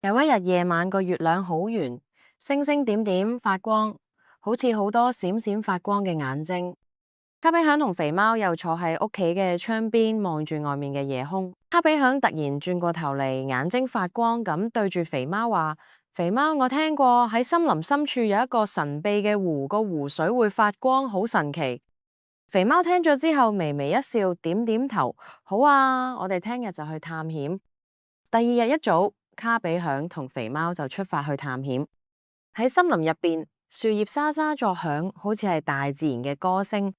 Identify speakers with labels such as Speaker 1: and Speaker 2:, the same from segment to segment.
Speaker 1: 有一日夜晚，個月亮好圓，星星點點發光，好似好多閃閃發光嘅眼睛。卡比響同肥貓又坐喺屋企嘅窗邊望住外面嘅夜空。卡比響突然轉過頭嚟，眼睛發光咁對住肥貓話：肥貓，我聽過喺森林深處有一個神秘嘅湖，個湖水會發光，好神奇。肥貓聽咗之後微微一笑，點點頭：好啊，我哋聽日就去探險。第二日一早，卡比響同肥貓就出發去探險。喺森林入邊，樹葉沙沙作響，好似係大自然嘅歌聲。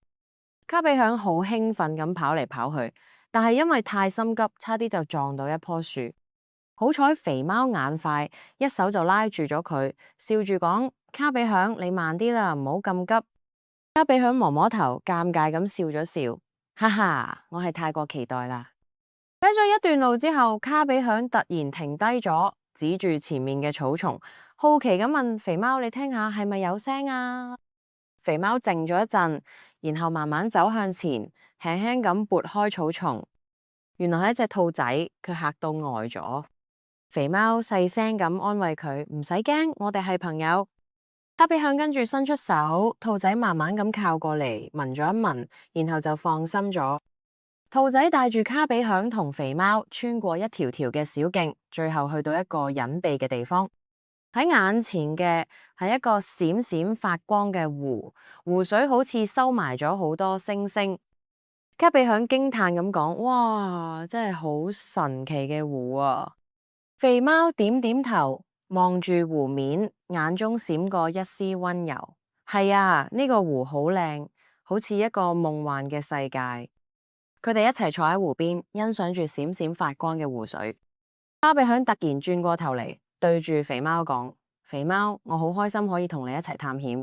Speaker 1: 卡比響好興奮咁跑嚟跑去，但係因為太心急，差啲就撞到一棵樹。好彩肥貓眼快，一手就拉住咗佢，笑住講：卡比響，你慢啲啦，唔好咁急。卡比響摸摸頭，尷尬咁笑咗笑，哈哈，我係太過期待啦。睇咗一段路之後，卡比響突然停低咗，指住前面嘅草叢，好奇咁問肥貓：你聽下係咪有聲啊？肥貓靜咗一陣，然後慢慢走向前，輕輕咁撥開草叢。原來係一隻兔仔，佢嚇到呆咗。肥貓細聲咁安慰佢：唔使驚，我哋係朋友。卡比響跟住伸出手，兔仔慢慢咁靠過嚟，聞咗一聞，然後就放心咗。兔仔帶住卡比響同肥貓穿過一條條嘅小徑，最後去到一個隱蔽嘅地方。喺眼前嘅係一個閃閃發光嘅湖，湖水好似收埋咗好多星星。卡比響驚嘆咁講：哇，真係好神奇嘅湖啊！肥貓點點頭，望住湖面，眼中閃過一絲溫柔。係啊，呢個湖好靚，好似一個夢幻嘅世界。佢哋一齊坐喺湖邊，欣賞住閃閃發光嘅湖水。卡比響突然轉過頭嚟，對住肥貓講：肥貓，我好開心可以同你一齊探險。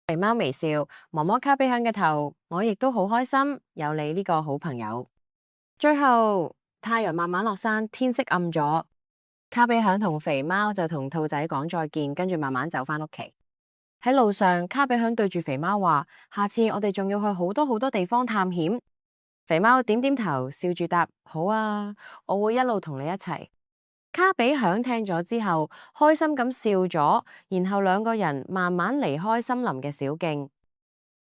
Speaker 1: 肥貓微笑，摸摸卡比響嘅頭，我亦都好開心有你呢個好朋友。最後太陽慢慢落山，天色暗咗，卡比響同肥貓就同兔仔講再見，跟住慢慢走返屋企。喺路上，卡比響對住肥貓話：下次我哋仲要去好多好多地方探險。肥貓點點頭，笑住答：好啊，我會一路同你一齊。卡比響聽咗之後，開心咁笑咗，然後兩個人慢慢離開森林嘅小徑。